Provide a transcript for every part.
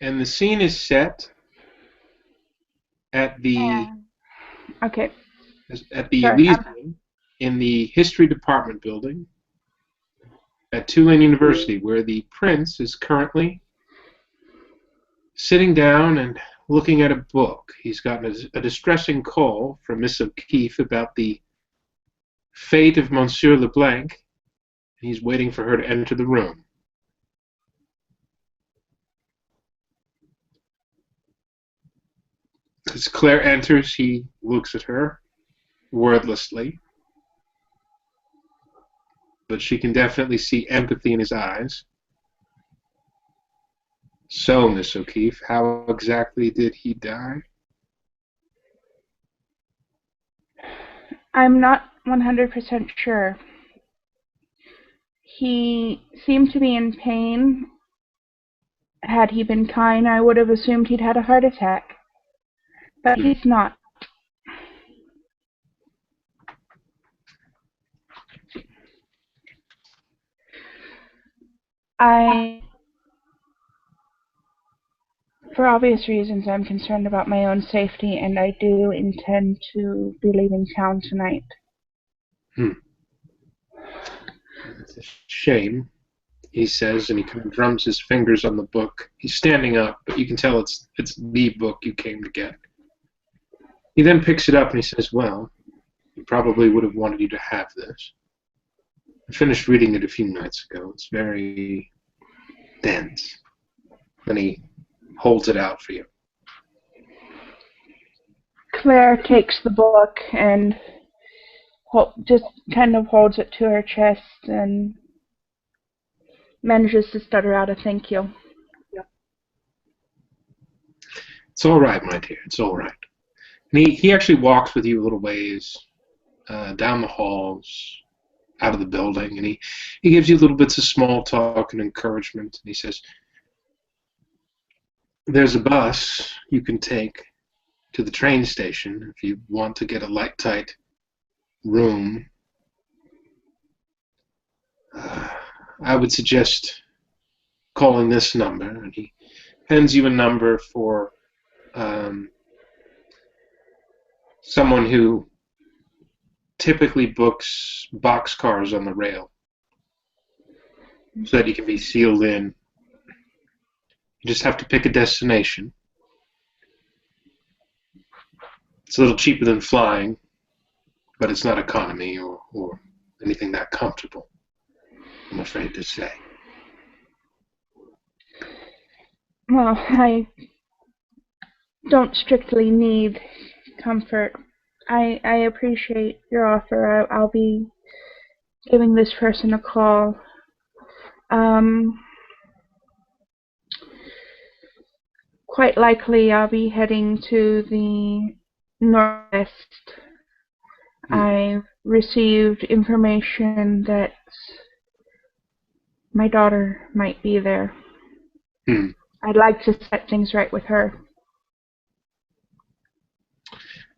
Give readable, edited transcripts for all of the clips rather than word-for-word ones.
And the scene is set at the Okay, sorry. Elysium in the History Department building at Tulane University, where the prince is currently sitting down and looking at a book. He's gotten a distressing call from Miss O'Keefe about the fate of Monsieur Leblanc, and he's waiting for her to enter the room. As Claire enters, he looks at her wordlessly, but she can definitely see empathy in his eyes. So, Miss O'Keefe, how exactly did he die? I'm not 100% sure. He seemed to be in pain. Had he been kind, I would have assumed he'd had a heart attack. But Hmm. he's not. I, for obvious reasons, I'm concerned about my own safety, and I do intend to be leaving town tonight. Hmm. It's a shame, he says, and he kind of drums his fingers on the book. He's standing up, but you can tell it's the book you came to get. He then picks it up and he says, well, he probably would have wanted you to have this. I finished reading it a few nights ago. It's very dense. Then he holds it out for you. Claire takes the book and just kind of holds it to her chest and manages to stutter out a thank you. It's all right, my dear. It's all right. And he actually walks with you a little ways down the halls, out of the building, and he gives you little bits of small talk and encouragement. And he says, there's a bus you can take to the train station if you want to get a light, tight room. I would suggest calling this number. And he hands you a number for someone who typically books boxcars on the rail so that you can be sealed in. You just have to pick a destination. It's a little cheaper than flying, but it's not economy or anything that comfortable, I'm afraid to say. Well, I don't strictly need comfort. I appreciate your offer. I'll be giving this person a call. Um, Quite likely I'll be heading to the northwest. I've received information that my daughter might be there. Hmm. I'd like to set things right with her.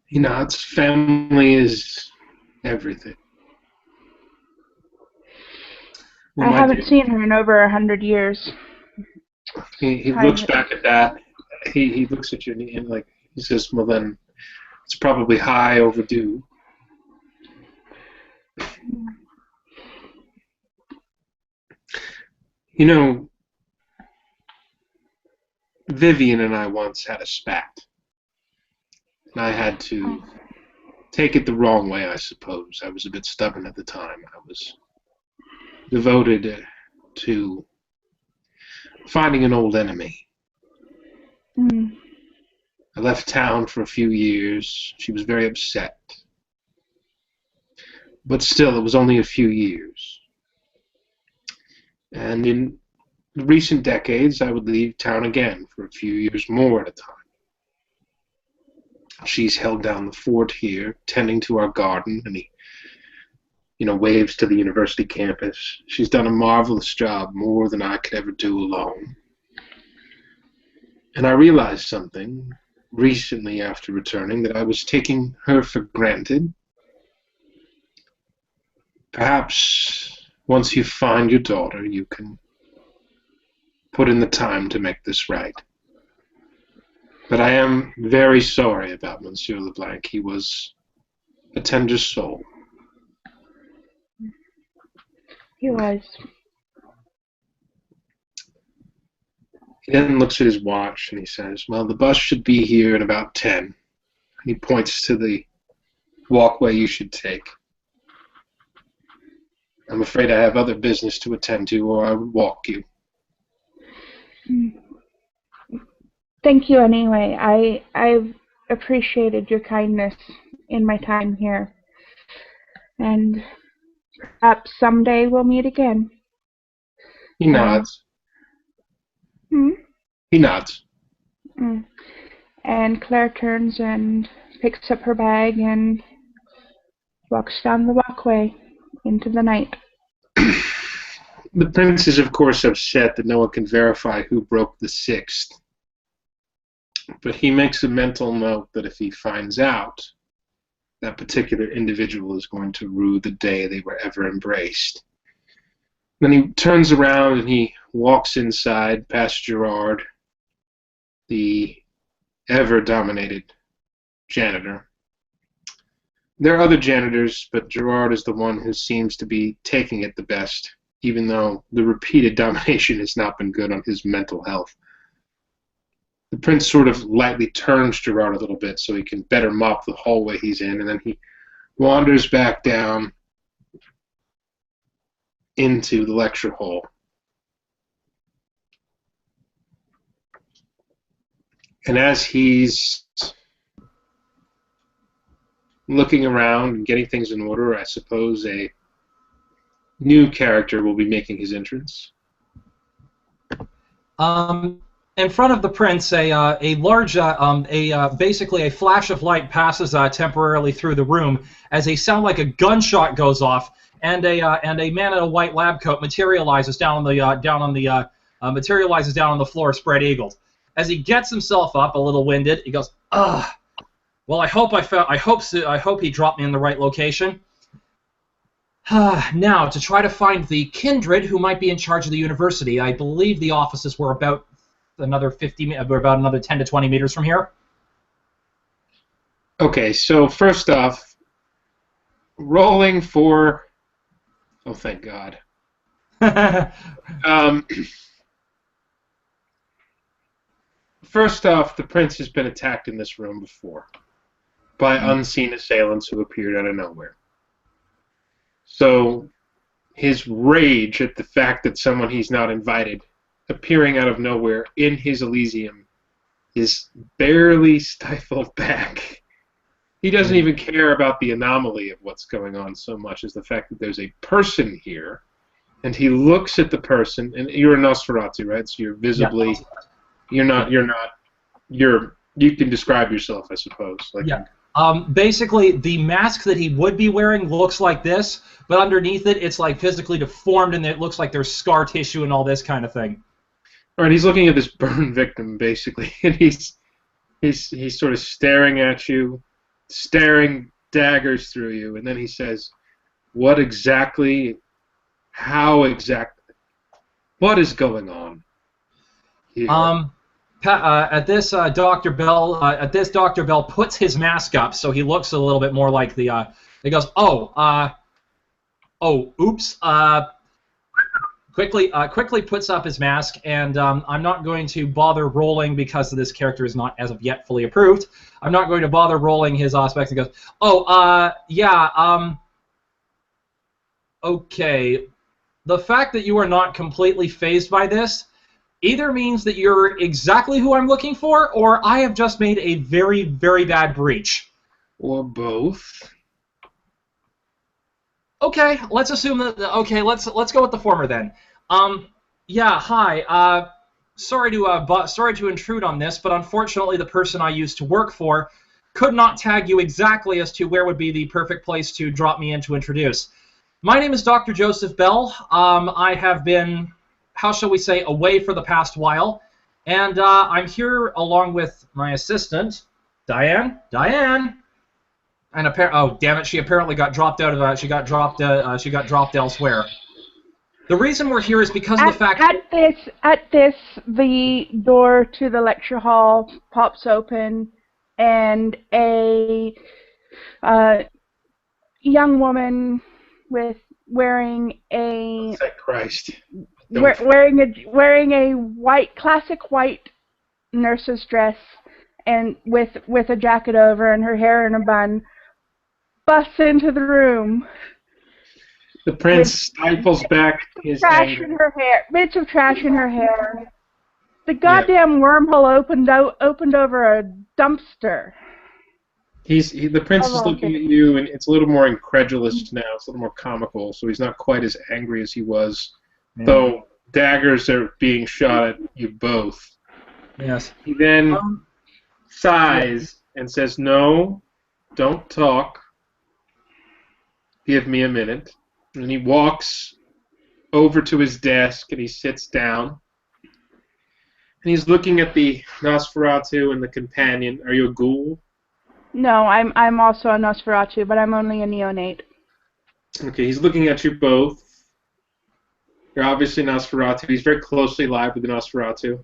He nods. Family is everything. Well, I my haven't dear, seen her in over 100 years. he looks back at that. He looks at you and like he says, "Well, then it's probably high overdue." You know, Vivian and I once had a spat, and I had to take it the wrong way, I suppose. I was a bit stubborn at the time. I was devoted to finding an old enemy. Mm. I left town for a few years. She was very upset. But still, it was only a few years. And in recent decades, I would leave town again for a few years more at a time. She's held down the fort here, tending to our garden, and he, waves to the university campus. She's done a marvelous job, more than I could ever do alone. And I realized something recently after returning, that I was taking her for granted. Perhaps once you find your daughter, you can put in the time to make this right. But I am very sorry about Monsieur LeBlanc. He was a tender soul. He was. He then looks at his watch and he says, well, the bus should be here in about 10. He points to the walkway you should take. I'm afraid I have other business to attend to, or I would walk you. Thank you anyway. I've appreciated your kindness in my time here. And perhaps someday we'll meet again. He nods. He nods. And Claire turns and picks up her bag and walks down the walkway into the night. The prince is, of course, upset that no one can verify who broke the 6th. But he makes a mental note that if he finds out, that particular individual is going to rue the day they were ever embraced. Then he turns around and he walks inside past Gerard, the ever-dominated janitor. There are other janitors, but Gerard is the one who seems to be taking it the best, even though the repeated domination has not been good on his mental health. The prince sort of lightly turns Gerard a little bit so he can better mop the hallway he's in, and then he wanders back down into the lecture hall. And as he's looking around and getting things in order, I suppose a new character will be making his entrance. In front of the prince, a large, basically a flash of light passes temporarily through the room as a sound like a gunshot goes off, and a man in a white lab coat materializes down on the floor, spread-eagled. As he gets himself up, a little winded, he goes, "Ugh. Well, I hope he dropped me in the right location. Now, to try to find the kindred who might be in charge of the university. I believe the offices were about another 10 to 20 meters from here." Okay, so first off, rolling for... Oh, thank God. First off, the prince has been attacked in this room before by unseen assailants who appeared out of nowhere. So his rage at the fact that someone he's not invited appearing out of nowhere in his Elysium is barely stifled back. He doesn't even care about the anomaly of what's going on so much as the fact that there's a person here, and he looks at the person, and you're a Nosferatu, right? So you're visibly, you can describe yourself, I suppose. Like, yeah. Basically, the mask that he would be wearing looks like this, but underneath it, it's like physically deformed, and it looks like there's scar tissue and all this kind of thing. All right, he's looking at this burn victim, basically, and he's sort of staring at you, staring daggers through you, and then he says, "What exactly? How exactly? What is going on here?" At this, Dr. Bell puts his mask up, so he looks a little bit more like the. He goes, oops. Quickly puts up his mask, and I'm not going to bother rolling because this character is not as of yet fully approved. I'm not going to bother rolling his aspects. He goes, okay. The fact that you are not completely fazed by this either means that you're exactly who I'm looking for, or I have just made a very, very bad breach. Or both. Okay, let's assume that. Okay, let's go with the former then. Yeah, hi. Sorry to intrude on this, but unfortunately, the person I used to work for could not tag you exactly as to where would be the perfect place to drop me in to introduce. My name is Dr. Joseph Bell. I have been, how shall we say, away for the past while, and I'm here along with my assistant, Diane. And oh damn it, she apparently got dropped out of she got dropped elsewhere. The reason we're here is because of the fact... At this, the door to the lecture hall pops open, and a young woman wearing a Christ. wearing a classic white nurse's dress and with a jacket over and her hair in a bun busts into the room. The prince stifles back his trash anger. in her hair, bits of trash in her hair. The goddamn wormhole opened over a dumpster. The prince is looking at you, and it's a little more incredulous now. It's a little more comical, so he's not quite as angry as he was. Yeah. Though daggers are being shot at you both. Yes. He then sighs and says, "No, don't talk. Give me a minute." And he walks over to his desk and he sits down. And he's looking at the Nosferatu and the companion. Are you a ghoul? No, I'm also a Nosferatu, but I'm only a neonate. Okay, he's looking at you both. You're obviously Nosferatu. He's very closely allied with the Nosferatu.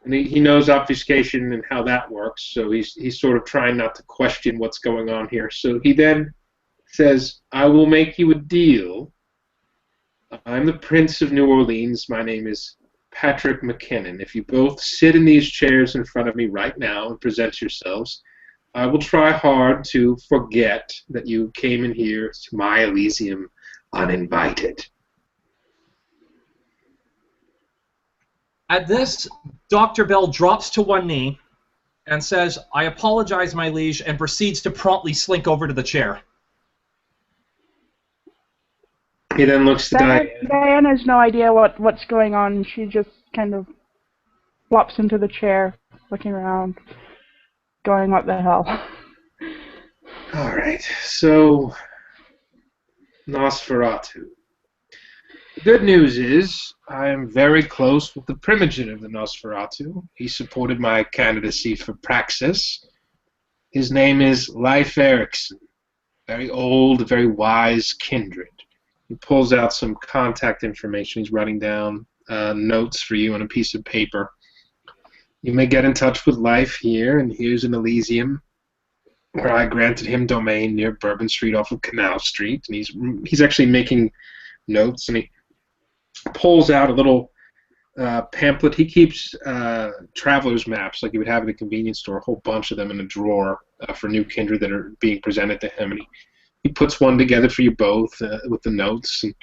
And he knows obfuscation and how that works, so he's sort of trying not to question what's going on here. So he then says, "I will make you a deal. I'm the Prince of New Orleans. My name is Patrick McKinnon. If you both sit in these chairs in front of me right now and present yourselves, I will try hard to forget that you came in here to my Elysium uninvited." At this, Dr. Bell drops to one knee and says, "I apologize, my liege," and proceeds to promptly slink over to the chair. He then looks to Diana. Diana has no idea what's going on. She just kind of flops into the chair, looking around, going, "What the hell?" All right, so Nosferatu. The good news is I am very close with the primogenitor of the Nosferatu. He supported my candidacy for Praxis. His name is Leif Erikson. Very old, very wise kindred. He pulls out some contact information. He's writing down notes for you on a piece of paper. You may get in touch with Leif here, and here's an Elysium where I granted him domain near Bourbon Street off of Canal Street. And he's actually making notes, and he pulls out a little pamphlet. He keeps traveler's maps like you would have at a convenience store, a whole bunch of them in a drawer for new kindred that are being presented to him. And he puts one together for you both with the notes. And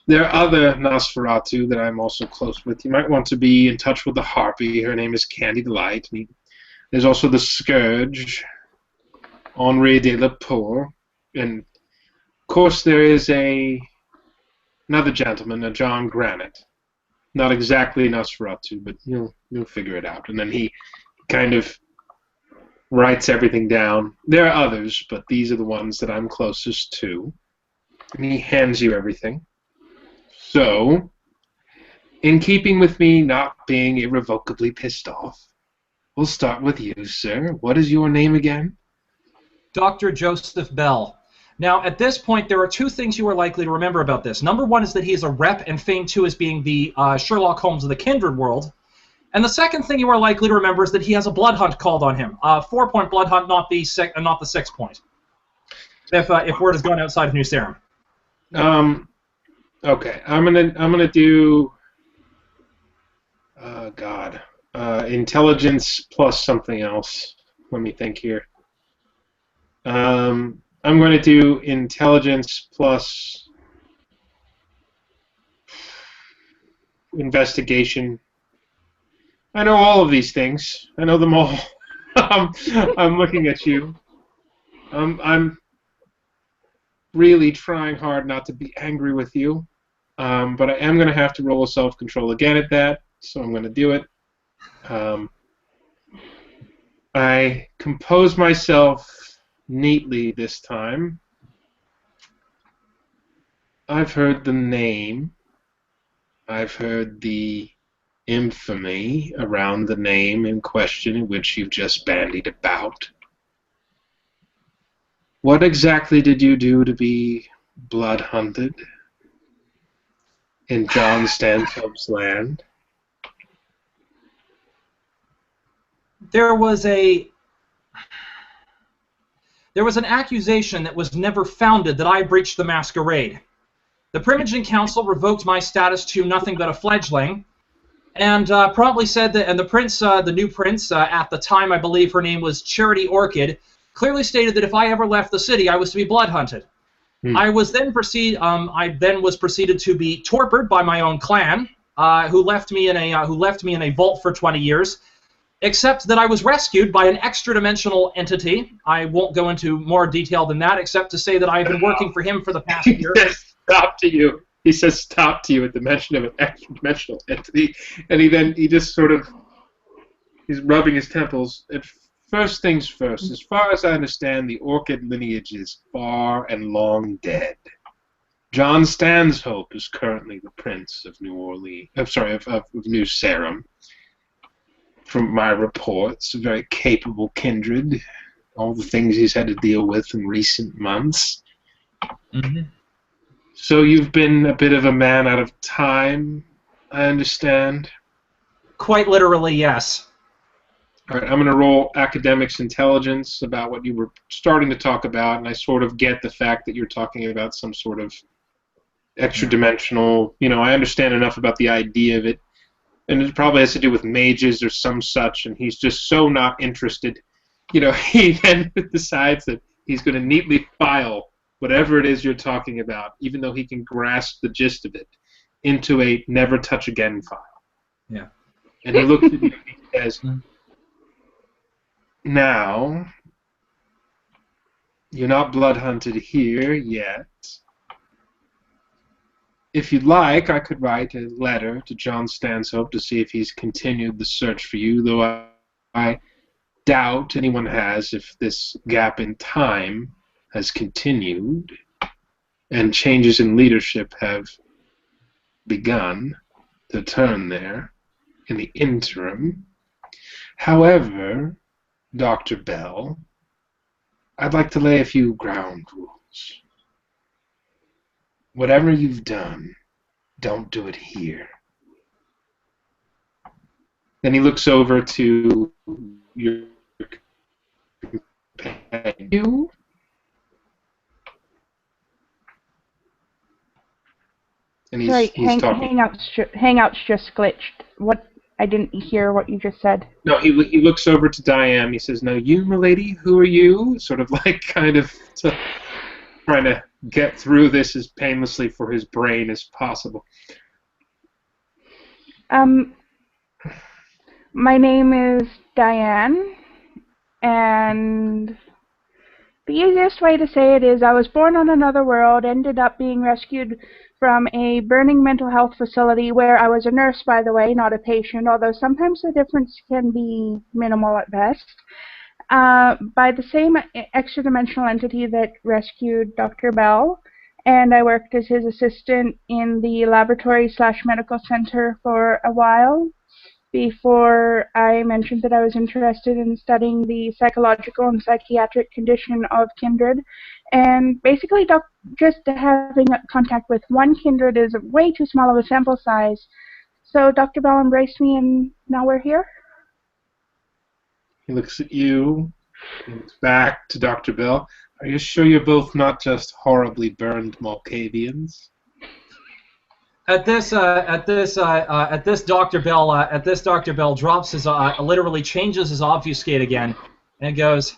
there are other Nosferatu that I'm also close with. You might want to be in touch with the Harpy. Her name is Candy Delight. And there's also the Scourge, Henri de la Poor. And, of course, there is another gentleman, a John Granite. Not exactly Nosferatu, but you'll figure it out. And then he kind of writes everything down. There are others, but these are the ones that I'm closest to. And he hands you everything. So, in keeping with me not being irrevocably pissed off, we'll start with you, sir. What is your name again? Dr. Joseph Bell. Now, at this point, there are two things you are likely to remember about this. Number one is that he is a rep and famed too as being the Sherlock Holmes of the Kindred world. And the second thing you are likely to remember is that he has a blood hunt called on him. 4-point blood hunt, not the 6 point. If word has gone outside of New Sarum. Okay, I'm gonna do. Intelligence plus something else. Let me think here. I'm going to do intelligence plus investigation. I know all of these things. I know them all. I'm looking at you. I'm really trying hard not to be angry with you, but I am going to have to roll a self-control again at that, so I'm going to do it. I compose myself neatly this time. I've heard the name. I've heard the infamy around the name in question in which you've just bandied about. What exactly did you do to be blood hunted? in John Stanhope's land? There was an accusation that was never founded that I breached the masquerade. The Primogen Council revoked my status to nothing but a fledgling, and promptly said that, and the prince, the new prince, at the time I believe her name was Charity Orchid, clearly stated that if I ever left the city, I was to be blood hunted. I was then was proceeded to be tortured by my own clan, who left me in a vault for 20 years. Except that I was rescued by an extra-dimensional entity. I won't go into more detail than that, except to say that I've been working for him for the past year. He says stop to you. He says stop to you at the mention of an extra-dimensional entity, and he just sort of, he's rubbing his temples. First things first, as far as I understand, the Orchid lineage is far and long dead. John Stanhope is currently the Prince of New Orleans. I'm sorry, of New Sarum. From my reports, a very capable kindred. All the things he's had to deal with in recent months. Mm-hmm. So you've been a bit of a man out of time, I understand? Quite literally, yes. All right, I'm going to roll academics intelligence about what you were starting to talk about, and I sort of get the fact that you're talking about some sort of extra-dimensional, I understand enough about the idea of it, and it probably has to do with mages or some such, and he's just so not interested. He then decides that he's going to neatly file whatever it is you're talking about, even though he can grasp the gist of it, into a never touch again file. Yeah. And he looks at you and he says, now, you're not blood hunted here yet. If you'd like, I could write a letter to John Stanhope to see if he's continued the search for you, though I doubt anyone has if this gap in time has continued and changes in leadership have begun to turn there in the interim. However, Dr. Bell, I'd like to lay a few ground rules. Whatever you've done, don't do it here. Then he looks over to your companion. And Sorry, he's talking. Hangout's just glitched. What? I didn't hear what you just said. No, he looks over to Diane. He says, "Now, you, milady, who are you?" Sort of like trying to get through this as painlessly for his brain as possible. My name is Diane, and the easiest way to say it is I was born on another world, ended up being rescued from a burning mental health facility where I was a nurse, by the way, not a patient, although sometimes the difference can be minimal at best, by the same extra-dimensional entity that rescued Dr. Bell, and I worked as his assistant in the laboratory/medical center for a while before I mentioned that I was interested in studying the psychological and psychiatric condition of kindred. And basically, just having contact with one kindred is way too small of a sample size. So Dr. Bell embraced me, and now we're here. He looks at you. He looks back to Dr. Bell. Are you sure you're both not just horribly burned Malkavians? At this, Dr. Bell drops his, literally changes his obfuscate again, and goes,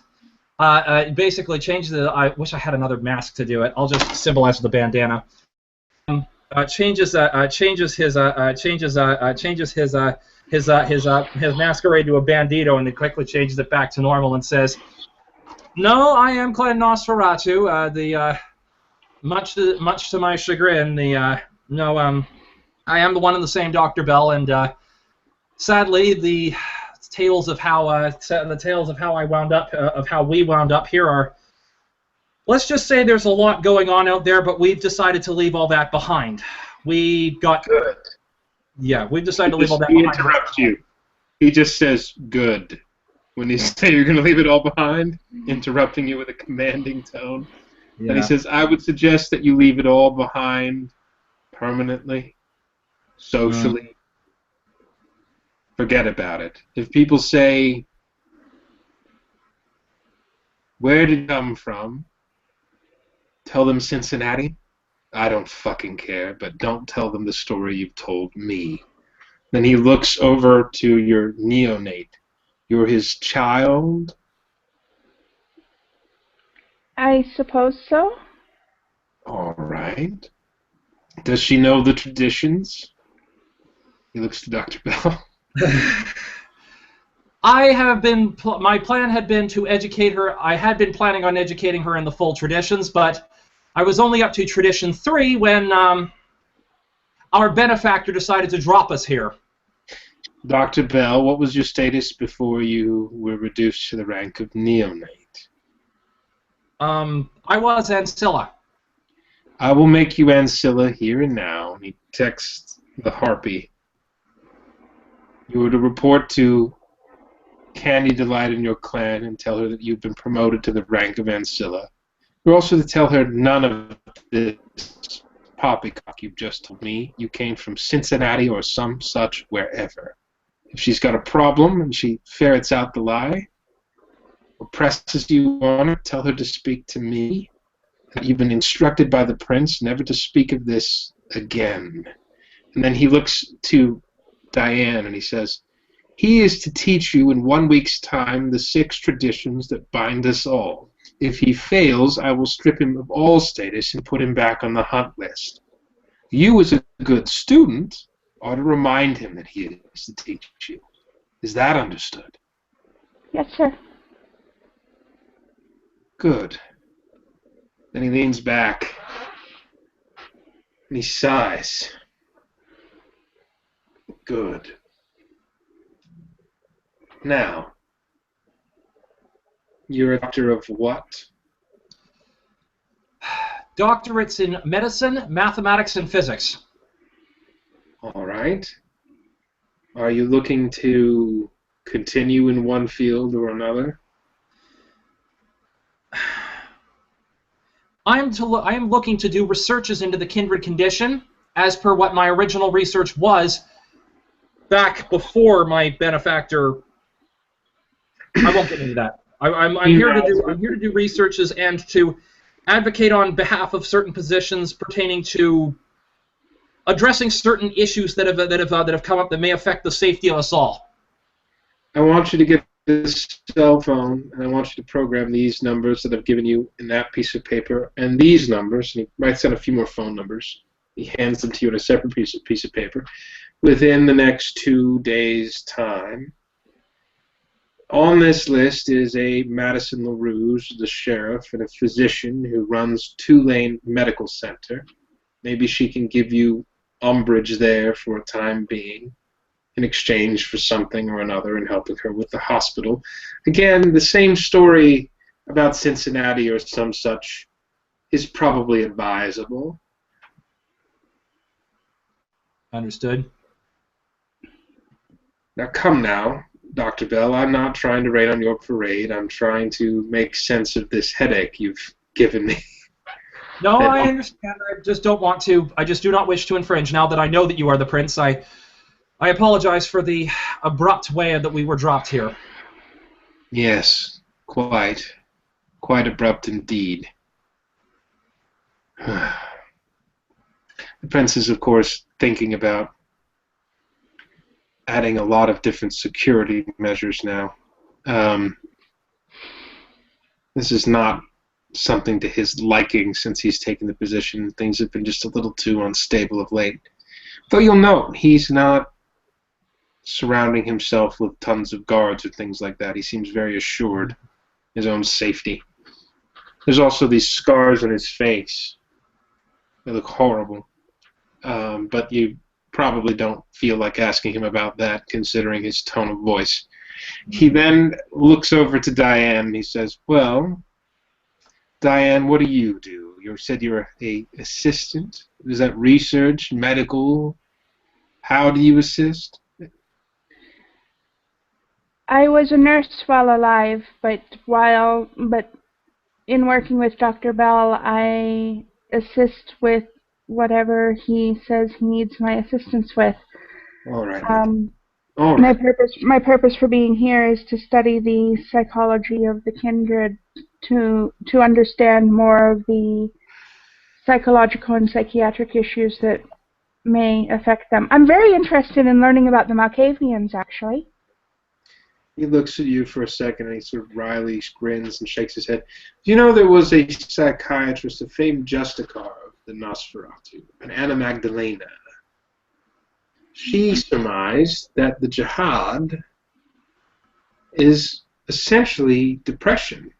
basically changes the. I wish I had another mask to do it. I'll just symbolize with the bandana. Changes his masquerade to a bandito, and then quickly changes it back to normal and says, "No, I am Clan Nosferatu. Much to my chagrin, I am the one and the same Dr. Bell, and sadly, the tales of how we wound up here are. Let's just say there's a lot going on out there, but we've decided to leave all that behind. We got good. Yeah, we've decided to leave all that behind." He interrupts you. He just says "good" when you say you're going to leave it all behind, interrupting you with a commanding tone. Yeah. And he says, "I would suggest that you leave it all behind permanently. socially, forget about it. If people say, where did you come from? Tell them Cincinnati. I don't fucking care, but don't tell them the story you've told me. Then he looks over to your neonate. You're his child? I suppose so. All right. Does she know the traditions? He looks to Dr. Bell. My plan had been to educate her. I had been planning on educating her in the full traditions, but I was only up to tradition 3 when our benefactor decided to drop us here. Dr. Bell, what was your status before you were reduced to the rank of neonate? I was Ancilla. I will make you Ancilla here and now. And he texts the Harpy. You are to report to Candy Delight in your clan and tell her that you've been promoted to the rank of Ancilla. You're also to tell her none of this poppycock you've just told me. You came from Cincinnati or some such wherever. If she's got a problem and she ferrets out the lie or presses you on it, tell her to speak to me. You've been instructed by the prince never to speak of this again. And then he looks to Diane and he says, he is to teach you in 1 week's time the 6 traditions that bind us all. If he fails, I will strip him of all status and put him back on the hunt list. You, as a good student, ought to remind him that he is to teach you. Is that understood? Yes, sir. Good. Then he leans back and he sighs. Good. Now, you're a doctor of what? Doctorates in medicine, mathematics, and physics. All right. Are you looking to continue in one field or another? I am looking to do researches into the kindred condition, as per what my original research was back before my benefactor. I won't get into that. I'm here to do researches and to advocate on behalf of certain positions pertaining to addressing certain issues that have come up that may affect the safety of us all. I want you to get this cell phone, and I want you to program these numbers that I've given you in that piece of paper, and these numbers, and he writes down a few more phone numbers. He hands them to you in a separate piece of paper. Within the next 2 days' time, on this list is a Madison LaRouge, the sheriff, and a physician who runs Tulane Medical Center. Maybe she can give you umbrage there for a time being in exchange for something or another and helping her with the hospital. Again, the same story about Cincinnati or some such is probably advisable. Understood. Now come now, Dr. Bell, I'm not trying to rain on your parade. I'm trying to make sense of this headache you've given me. No, I understand. I just don't want to. I just do not wish to infringe. Now that I know that you are the prince, I apologize for the abrupt way that we were dropped here. Yes, quite abrupt indeed. The prince is, of course, thinking about adding a lot of different security measures now. This is not something to his liking since he's taken the position. Things have been just a little too unstable of late. Though you'll note, he's not surrounding himself with tons of guards or things like that. He seems very assured of his own safety. There's also these scars on his face. They look horrible. But you probably don't feel like asking him about that, considering his tone of voice. He then looks over to Diane and he says, well, Diane, what do? You said you're an assistant? Is that research, medical? How do you assist? I was a nurse while alive, but in working with Dr. Bell, I assist with whatever he says he needs my assistance with. All right. All right. My purpose for being here is to study the psychology of the kindred, to understand more of the psychological and psychiatric issues that may affect them. I'm very interested in learning about the Malkavians, actually. He looks at you for a second and he sort of wryly grins and shakes his head. Do you know there was a psychiatrist, a famed Justicar of the Nosferatu, an Anna Magdalena? She surmised that the jihad is essentially depression,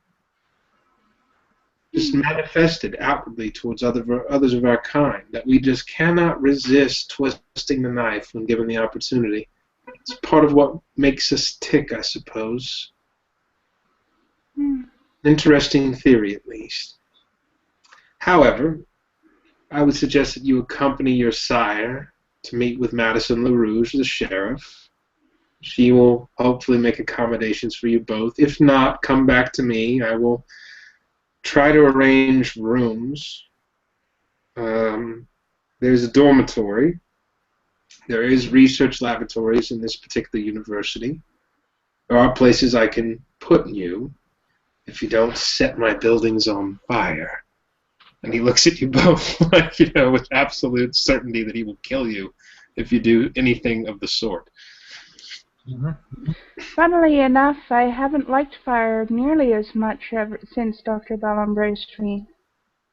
just manifested outwardly towards others of our kind, that we just cannot resist twisting the knife when given the opportunity. It's part of what makes us tick, I suppose. Interesting theory, at least. However, I would suggest that you accompany your sire to meet with Madison LaRouge, the sheriff. She will hopefully make accommodations for you both. If not, come back to me. I will try to arrange rooms. There's a dormitory. There is research laboratories in this particular university. There are places I can put you if you don't set my buildings on fire. And he looks at you both like, with absolute certainty that he will kill you if you do anything of the sort. Mm-hmm. Funnily enough, I haven't liked fire nearly as much ever since Dr. Bell embraced me.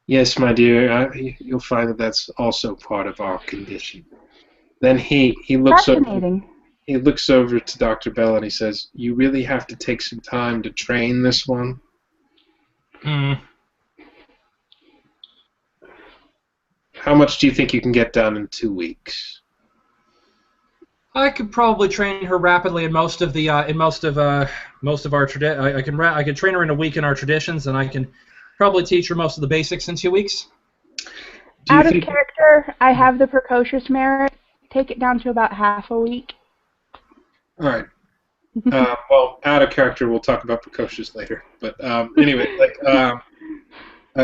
Yes, my dear, you'll find that that's also part of our condition. Then he looks Fascinating. He looks over to Dr. Bell and he says, "You really have to take some time to train this one." How much do you think you can get done in 2 weeks? I could probably train her rapidly in most of our I could train her in a week in our traditions, and I can probably teach her most of the basics in 2 weeks. Out of character, I have the precocious merit. Take it down to about half a week. All right. Well, out of character, we'll talk about precocious later. But anyway,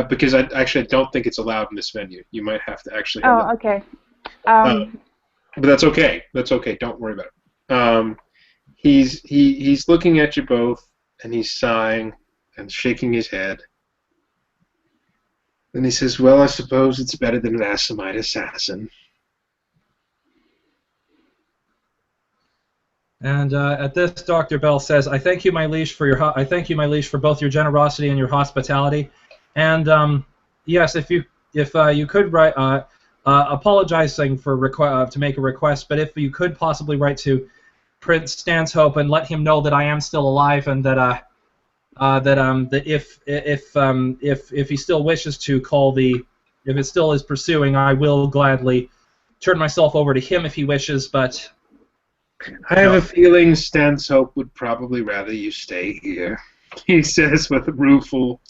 because I don't think it's allowed in this venue. You might have to actually. Oh, okay. But that's okay. That's okay. Don't worry about it. He's looking at you both, and he's sighing and shaking his head. Then he says, "Well, I suppose it's better than an Assamite assassin." And at this, Dr. Bell says, "I thank you, my liege, for both your generosity and your hospitality. And yes, if you could write, apologizing to make a request, but if you could possibly write to Prince Stanshope and let him know that I am still alive, and that if he still wishes to if it still is pursuing, I will gladly turn myself over to him if he wishes, but." I have a feeling Stanshope would probably rather you stay here, he says with rueful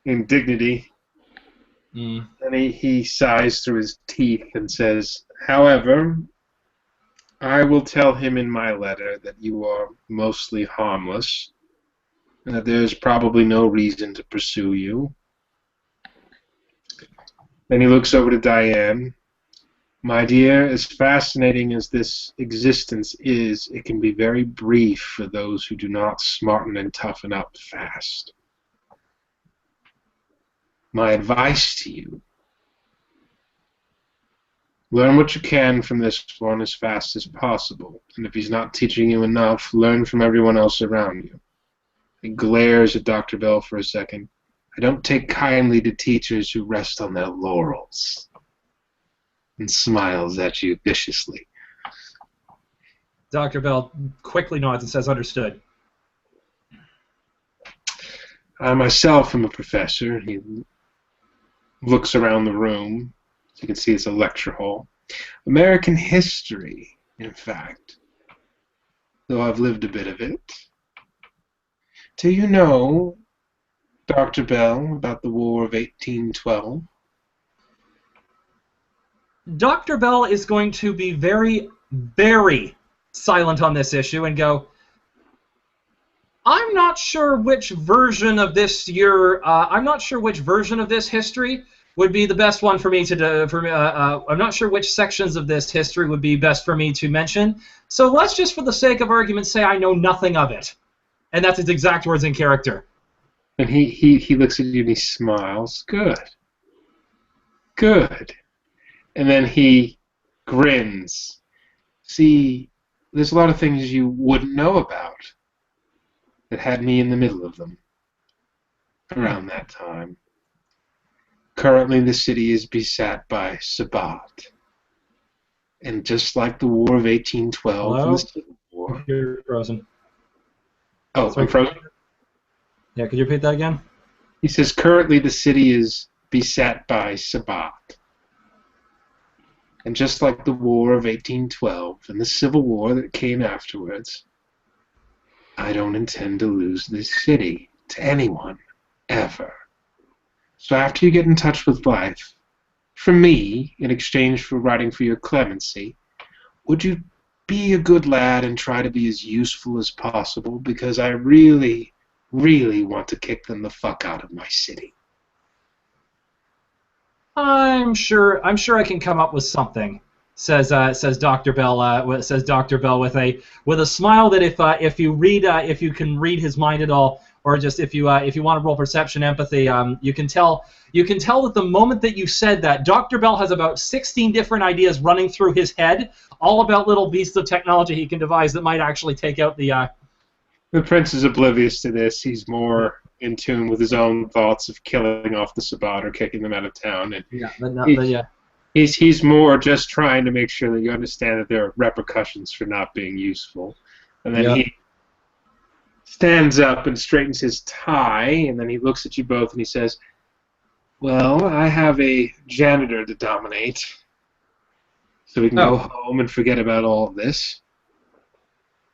indignity. And he sighs through his teeth and says, "However, I will tell him in my letter that you are mostly harmless, and that there's probably no reason to pursue you." Then he looks over to Diane. "My dear, as fascinating as this existence is, it can be very brief for those who do not smarten and toughen up fast. My advice to you, learn what you can from this one as fast as possible, and if he's not teaching you enough, learn from everyone else around you." He glares at Dr. Bell for a second. "I don't take kindly to teachers who rest on their laurels," and smiles at you viciously. Dr. Bell quickly nods and says, "Understood." I myself am a professor. He looks around the room. As you can see, it's a lecture hall. American history, in fact, though I've lived a bit of it. Do you know, Dr. Bell, about the War of 1812? Dr. Bell is going to be very, very silent on this issue and go, I'm not sure which version of this history would be the best one for me to do. I'm not sure which sections of this history would be best for me to mention. So let's just, for the sake of argument, say I know nothing of it, and that's his exact words in character. And he looks at you and he smiles. Good. Good. And then he grins. See, there's a lot of things you wouldn't know about that had me in the middle of them around that time. Currently, the city is beset by Sabbat. And just like the War of 1812 and the Civil War... You're frozen. Oh, I'm frozen? Yeah, could you repeat that again? He says, currently the city is beset by Sabbat. And just like the War of 1812 and the Civil War that came afterwards, I don't intend to lose this city to anyone, ever. So after you get in touch with life, for me, in exchange for writing for your clemency, would you be a good lad and try to be as useful as possible? Because I really, really want to kick them the fuck out of my city. I'm sure I can come up with something. Says Dr. Bell. Says Dr. Bell with a smile that if you can read his mind at all, or just if you want to roll perception empathy, you can tell that the moment that you said that, Dr. Bell has about 16 different ideas running through his head, all about little beasts of technology he can devise that might actually take out the. The prince is oblivious to this. He's more in tune with his own thoughts of killing off the Sabbat or kicking them out of town, and he's more just trying to make sure that you understand that there are repercussions for not being useful. And then he stands up and straightens his tie, and then he looks at you both and he says, well, I have a janitor to dominate, so we can go home and forget about all of this.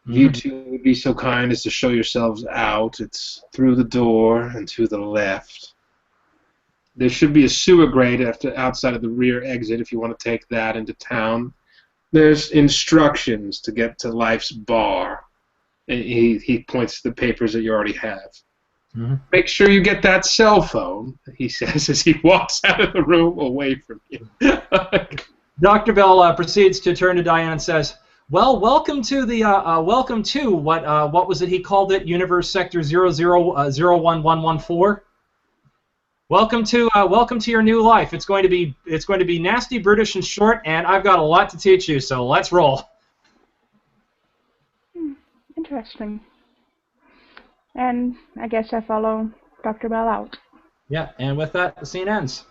You two would be so kind as to show yourselves out. It's through the door and to the left. There should be a sewer grate outside of the rear exit if you want to take that into town. There's instructions to get to Life's bar. He points to the papers that you already have. Make sure you get that cell phone, he says as he walks out of the room away from you. Dr. Bell proceeds to turn to Diane and says, well, welcome to what was it he called it? Universe Sector 0011114. Welcome to your new life. It's going to be nasty, brutish, and short, and I've got a lot to teach you. So let's roll. Interesting. And I guess I follow Dr. Bell out. Yeah, and with that, the scene ends.